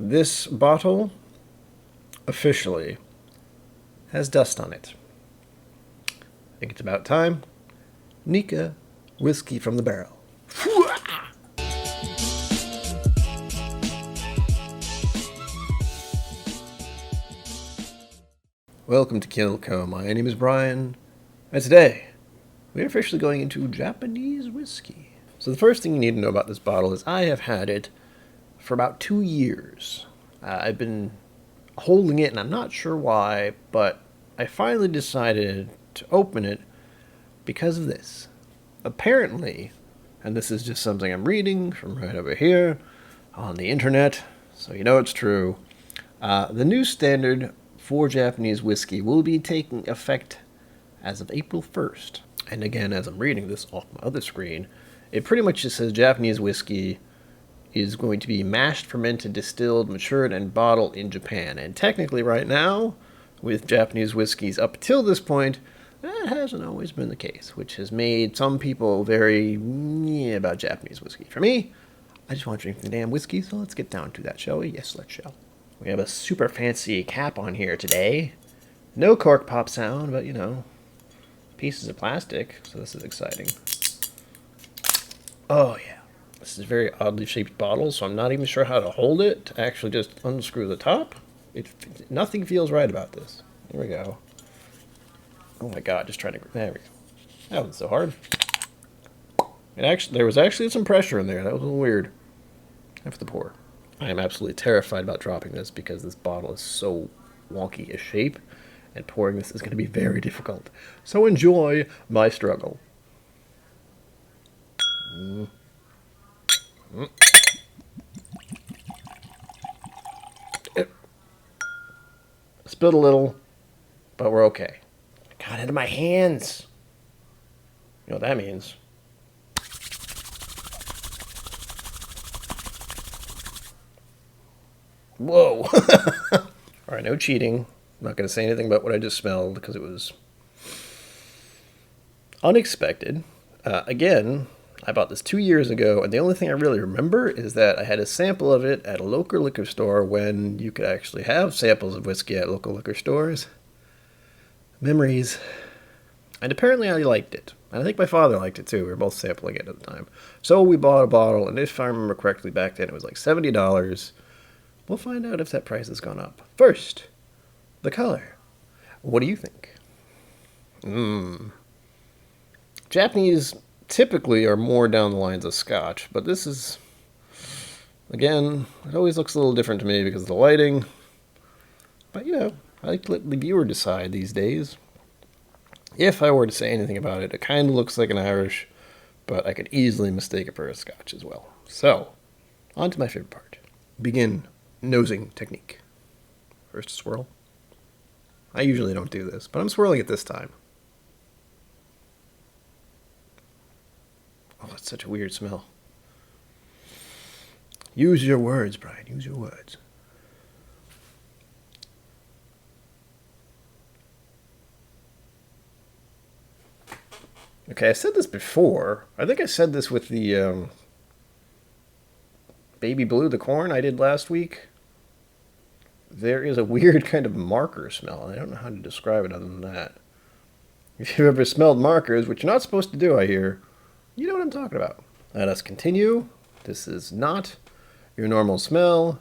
This bottle officially has dust on it. I think it's about time. Nikka Whisky from the barrel. Welcome to KIllco. My name is Brian, and today we're officially going into Japanese whiskey. So the first thing you need to know about this bottle is I have had it for about 2 years. I've been holding it, and I'm not sure why, but I finally decided to open it because of this. Apparently, and this is just something I'm reading from right over here on the internet, so you know it's true, the new standard for Japanese whiskey will be taking effect as of April 1st. And again, as I'm reading this off my other screen, it pretty much just says Japanese whiskey is going to be mashed, fermented, distilled, matured, and bottled in Japan. And technically right now, with Japanese whiskeys up till this point, that hasn't always been the case, which has made some people very about Japanese whiskey. For me, I just want to drink the damn whiskey, so let's get down to that, shall we? Yes, let's shall. We have a super fancy cap on here today. No cork pop sound, but, you know, pieces of plastic, so this is exciting. Oh, yeah. This is a very oddly shaped bottle, so I'm not even sure how to hold it to actually just unscrew the top. Nothing feels right about this. There we go. Oh my god, just trying to... There we go. That wasn't so hard. There was actually some pressure in there. That was a little weird. After the pour. I am absolutely terrified about dropping this because this bottle is so wonky a shape, and pouring this is going to be very difficult. So enjoy my struggle. Spilled a little, but we're okay. Got it into my hands. You know what that means. Whoa. Alright, no cheating. I'm not going to say anything about what I just smelled because it was unexpected. Again, I bought this 2 years ago, and the only thing I really remember is that I had a sample of it at a local liquor store when you could actually have samples of whiskey at local liquor stores. Memories. And apparently I liked it. And I think my father liked it too. We were both sampling it at the time. So we bought a bottle, and if I remember correctly back then, it was like $70. We'll find out if that price has gone up. First, the color. What do you think? Japanese typically are more down the lines of Scotch, but this is, again, it always looks a little different to me because of the lighting. But, you know, I like to let the viewer decide these days. If I were to say anything about it, it kind of looks like an Irish, but I could easily mistake it for a Scotch as well. So, on to my favorite part. Begin nosing technique. First swirl. I usually don't do this, but I'm swirling it this time. Oh, that's such a weird smell. Use your words, Brian. Use your words. Okay, I said this before. I think I said this with the Baby Blue, the corn I did last week. There is a weird kind of marker smell. I don't know how to describe it other than that. If you've ever smelled markers, which you're not supposed to do, I hear, you know what I'm talking about. Let us continue. This is not your normal smell,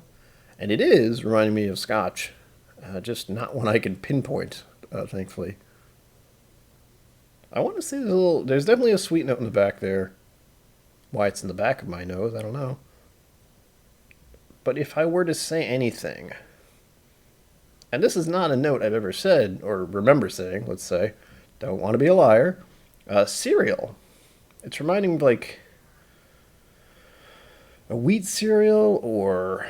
and it is reminding me of Scotch. Just not one I can pinpoint, thankfully. I want to say there's definitely a sweet note in the back there. Why it's in the back of my nose, I don't know. But if I were to say anything, and this is not a note I've ever said, or remember saying, let's say, don't want to be a liar, cereal. It's reminding me of like a wheat cereal or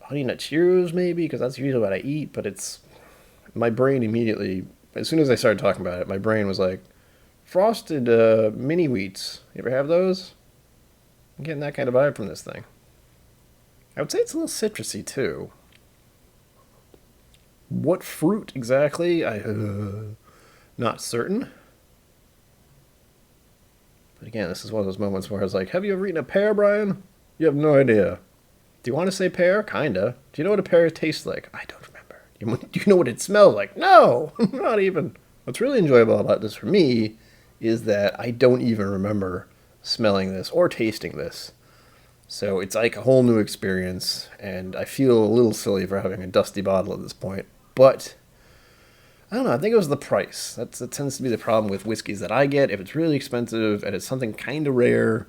Honey Nut Cheerios maybe, because that's usually what I eat, but it's, my brain immediately, as soon as I started talking about it, my brain was like, frosted mini wheats. You ever have those? I'm getting that kind of vibe from this thing. I would say it's a little citrusy too. What fruit exactly? Not certain. But again, this is one of those moments where I was like, have you ever eaten a pear, Brian? You have no idea. Do you want to say pear? Kinda. Do you know what a pear tastes like? I don't remember. Do you know what it smells like? No, not even. What's really enjoyable about this for me is that I don't even remember smelling this or tasting this. So it's like a whole new experience, and I feel a little silly for having a dusty bottle at this point. But I don't know, I think it was the price. That tends to be the problem with whiskeys that I get. If it's really expensive and it's something kind of rare,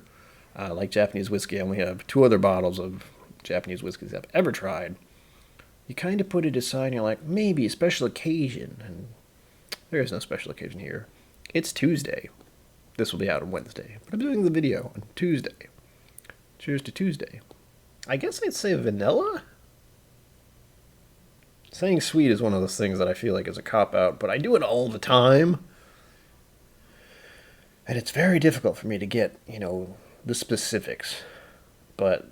like Japanese whiskey, I only have 2 other bottles of Japanese whiskeys I've ever tried. You kind of put it aside and you're like, maybe a special occasion. And there is no special occasion here. It's Tuesday. This will be out on Wednesday. But I'm doing the video on Tuesday. Cheers to Tuesday. I guess I'd say vanilla? Saying sweet is one of those things that I feel like is a cop-out, but I do it all the time. And it's very difficult for me to get, the specifics. But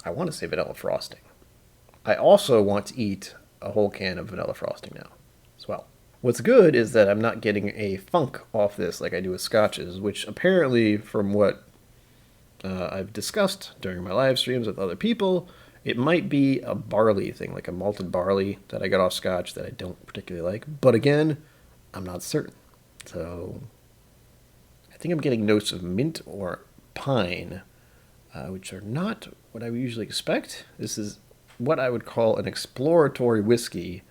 I want to say vanilla frosting. I also want to eat a whole can of vanilla frosting now as well. What's good is that I'm not getting a funk off this like I do with scotches, which apparently, from what I've discussed during my live streams with other people, it might be a barley thing, like a malted barley that I got off scotch that I don't particularly like. But again, I'm not certain. So I think I'm getting notes of mint or pine, which are not what I would usually expect. This is what I would call an exploratory whiskey,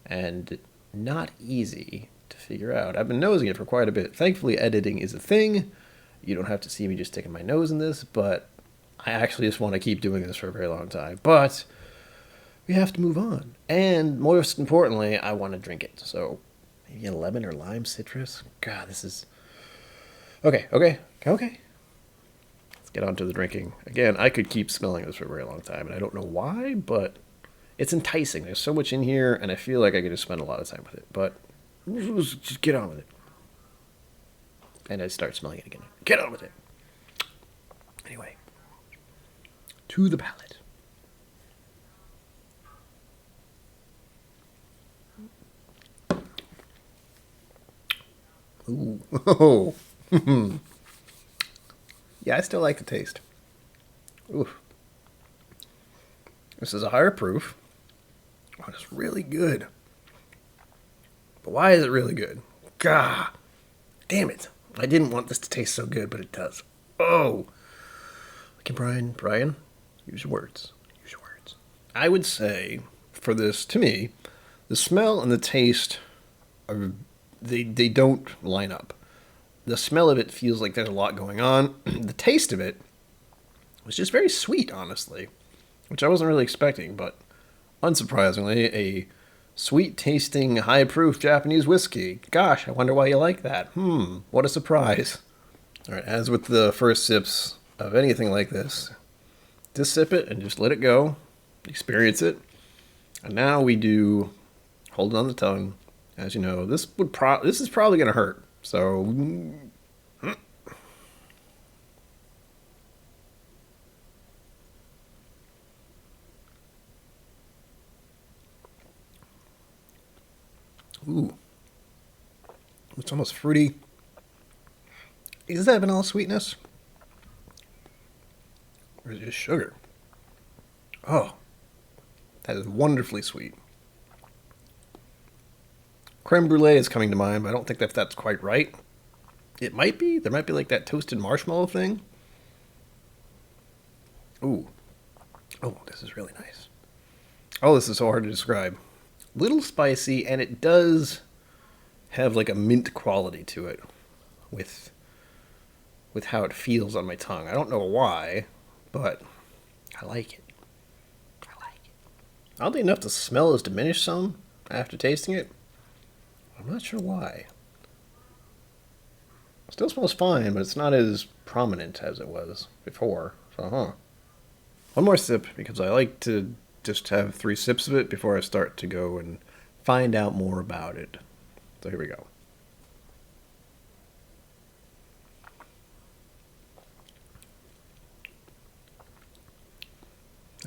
and not easy to figure out. I've been nosing it for quite a bit. Thankfully, editing is a thing. You don't have to see me just sticking my nose in this, but I actually just want to keep doing this for a very long time. But we have to move on. And most importantly, I want to drink it. So maybe a lemon or lime citrus. God, this is... Okay. Let's get on to the drinking. Again, I could keep smelling this for a very long time, and I don't know why, but it's enticing. There's so much in here, and I feel like I could just spend a lot of time with it. But let's just get on with it. And I start smelling it again. Get on with it. Anyway. To the palate. Ooh. Oh. Yeah, I still like the taste. Ooh. This is a higher proof. Oh, it's really good. But why is it really good? Gah. Damn it. I didn't want this to taste so good, but it does. Oh. Okay, Brian, use your words. Use your words. I would say, for this, to me, the smell and the taste are, they don't line up. The smell of it feels like there's a lot going on. The taste of it was just very sweet, honestly, which I wasn't really expecting, but unsurprisingly, a sweet-tasting, high-proof Japanese whiskey. Gosh, I wonder why you like that. What a surprise. All right, as with the first sips of anything like this, just sip it and just let it go, experience it. And now we do hold it on the tongue. As you know, this is probably going to hurt. So, ooh, it's almost fruity. Is that vanilla sweetness? Or is it just sugar? Oh, that is wonderfully sweet. Creme brulee is coming to mind, but I don't think that's quite right. It might be. There might be like that toasted marshmallow thing. Ooh. Oh, this is really nice. Oh, this is so hard to describe. Little spicy, and it does have like a mint quality to it with how it feels on my tongue. I don't know why, but I like it. I like it. Oddly enough, the smell has diminished some after tasting it. I'm not sure why. It still smells fine, but it's not as prominent as it was before. So, One more sip, because I like to just have 3 sips of it before I start to go and find out more about it. So here we go.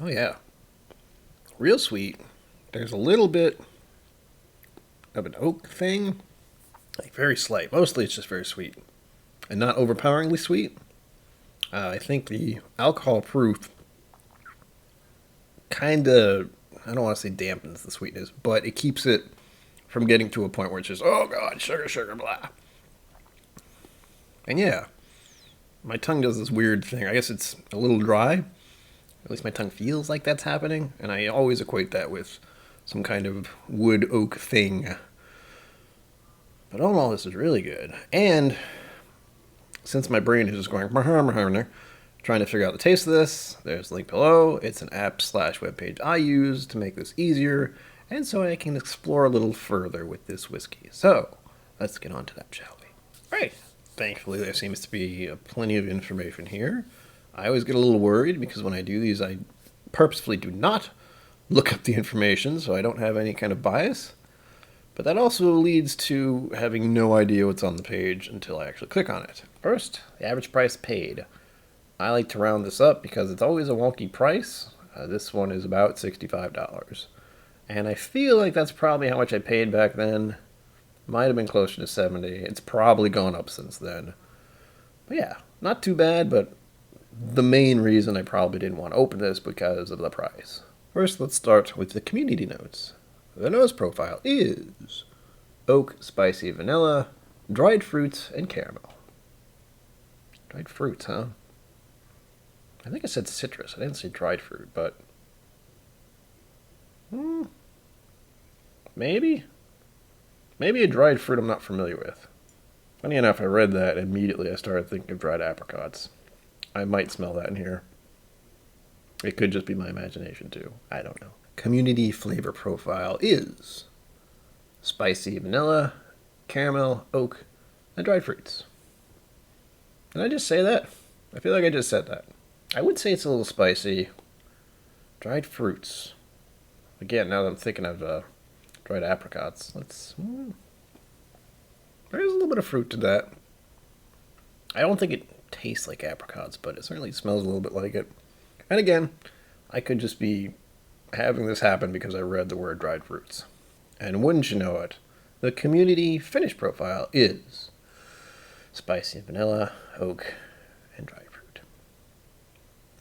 Oh yeah. Real sweet. There's a little bit of an oak thing. Like very slight. Mostly it's just very sweet. And not overpoweringly sweet. I think the alcohol proof kind of, I don't want to say dampens the sweetness, but it keeps it from getting to a point where it's just, oh god, sugar, sugar, blah. And yeah, my tongue does this weird thing. I guess it's a little dry. At least my tongue feels like that's happening. And I always equate that with some kind of wood oak thing. But all in all, this is really good. And since my brain is just going, trying to figure out the taste of this, there's a link below. It's an app/webpage I use to make this easier, and so I can explore a little further with this whiskey. So, let's get on to that, shall we? All right. Thankfully, there seems to be plenty of information here. I always get a little worried because when I do these, I purposefully do not look up the information so I don't have any kind of bias. But that also leads to having no idea what's on the page until I actually click on it. First, the average price paid. I like to round this up because it's always a wonky price. This one is about $65. And I feel like that's probably how much I paid back then. Might have been closer to 70. It's probably gone up since then. But yeah, not too bad, but the main reason I probably didn't want to open this because of the price. First, let's start with the community notes. The nose profile is oak, spicy vanilla, dried fruits, and caramel. Dried fruits, huh? I think I said citrus. I didn't say dried fruit, but maybe a dried fruit I'm not familiar with. Funny enough, I read that and immediately I started thinking of dried apricots. I might smell that in here. It could just be my imagination too. I don't know. Community flavor profile is spicy vanilla, caramel, oak, and dried fruits. Did I just say that? I feel like I just said that. I would say it's a little spicy. Dried fruits. Again, now that I'm thinking of dried apricots, there's a little bit of fruit to that. I don't think it tastes like apricots, but it certainly smells a little bit like it. And again, I could just be having this happen because I read the word dried fruits. And wouldn't you know it, the community finish profile is spicy vanilla, oak, and dried fruit.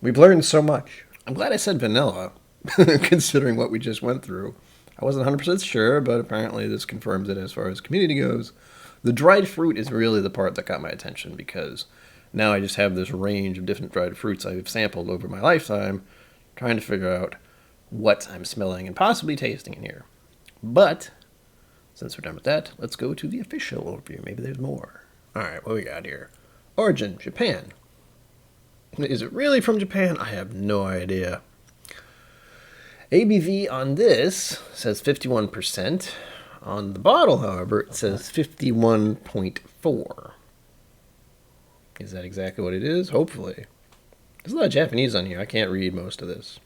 We've learned so much. I'm glad I said vanilla, considering what we just went through. I wasn't 100% sure, but apparently this confirms it as far as community goes. The dried fruit is really the part that got my attention because now I just have this range of different dried fruits I've sampled over my lifetime, trying to figure out what I'm smelling and possibly tasting in here. But, since we're done with that, let's go to the official overview. Maybe there's more. Alright, what we got here? Origin, Japan. Is it really from Japan? I have no idea. ABV on this says 51%. On the bottle, however, it says 51.4. Is that exactly what it is? Hopefully. There's a lot of Japanese on here. I can't read most of this.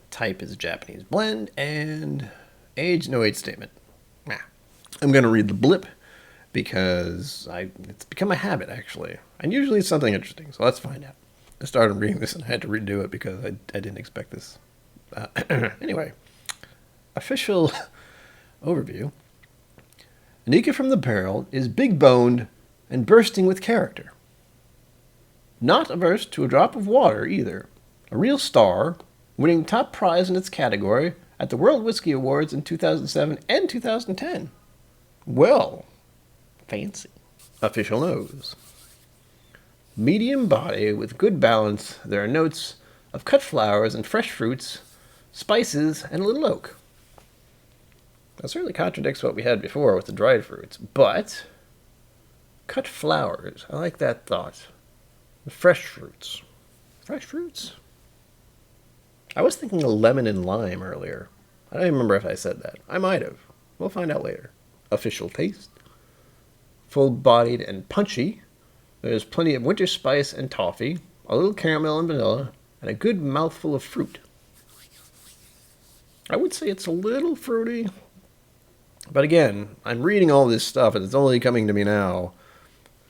Type is Japanese blend, and age, no age statement. I'm going to read the blip because it's become a habit, actually. And usually it's something interesting, so let's find out. I started reading this and I had to redo it because I didn't expect this. Anyway, official overview. Nikka from the barrel is big-boned and bursting with character. Not averse to a drop of water, either. A real star, winning top prize in its category at the World Whiskey Awards in 2007 and 2010. Well, fancy. Official nose. Medium body with good balance. There are notes of cut flowers and fresh fruits, spices, and a little oak. That certainly contradicts what we had before with the dried fruits, but cut flowers. I like that thought. Fresh fruits. Fresh fruits? I was thinking of lemon and lime earlier. I don't even remember if I said that. I might have. We'll find out later. Official taste. Full-bodied and punchy. There's plenty of winter spice and toffee, a little caramel and vanilla, and a good mouthful of fruit. I would say it's a little fruity. But again, I'm reading all this stuff and it's only coming to me now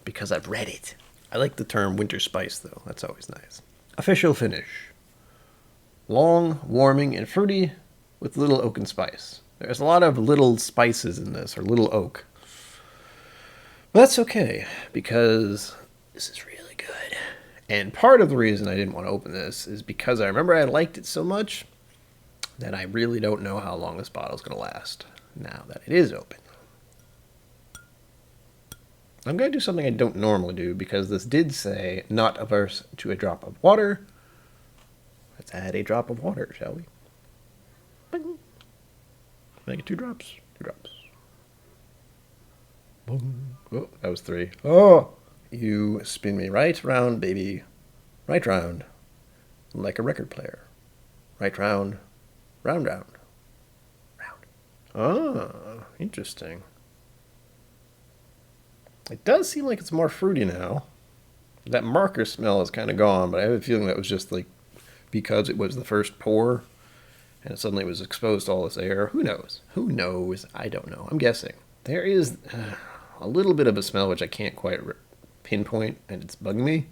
because I've read it. I like the term winter spice, though. That's always nice. Official finish. Long, warming, and fruity with little oak and spice. There's a lot of little spices in this, or little oak. But that's okay, because this is really good. And part of the reason I didn't want to open this is because I remember I liked it so much that I really don't know how long this bottle is going to last now that it is open. I'm going to do something I don't normally do because this did say not averse to a drop of water. Let's add a drop of water, shall we? Bing. Make it 2 drops. 2 drops. Boom. Oh, that was 3. Oh! You spin me right round, baby. Right round. Like a record player. Right round. Round, round. Round. Ah, interesting. It does seem like it's more fruity now. That marker smell is kind of gone, but I have a feeling that was just like because it was the first pour and it suddenly was exposed to all this air. Who knows? Who knows? I don't know. I'm guessing. There is a little bit of a smell which I can't quite pinpoint, and it's bugging me.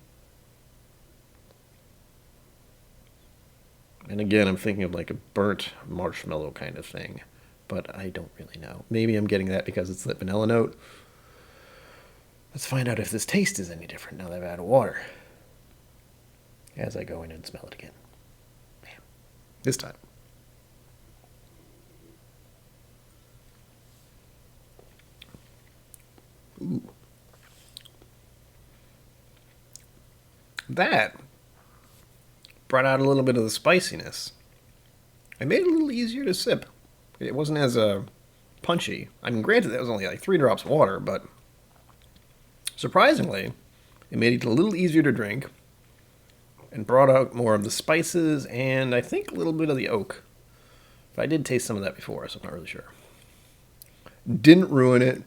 And again, I'm thinking of like a burnt marshmallow kind of thing, but I don't really know. Maybe I'm getting that because it's that vanilla note. Let's find out if this taste is any different now that I've added water. As I go in and smell it again. Bam. This time. Ooh. That brought out a little bit of the spiciness. It made it a little easier to sip. It wasn't as punchy. I mean, granted, that was only like 3 drops of water, but surprisingly, it made it a little easier to drink and brought out more of the spices and I think a little bit of the oak. But I did taste some of that before, so I'm not really sure. Didn't ruin it,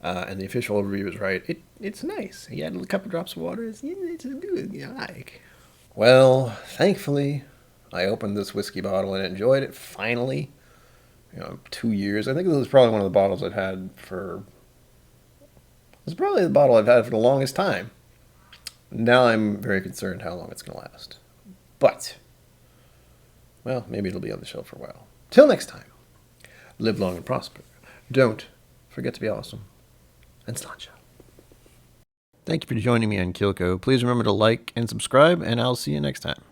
and the official review is right. It's nice. You add a couple drops of water, it's good. You like. Well, thankfully, I opened this whiskey bottle and enjoyed it finally. 2 years. I think this is probably one of the bottles I've had for... It's probably the bottle I've had for the longest time. Now I'm very concerned how long it's going to last. But, well, maybe it'll be on the shelf for a while. Till next time, live long and prosper. Don't forget to be awesome. And sláinte. Thank you for joining me on KIllco. Please remember to like and subscribe, and I'll see you next time.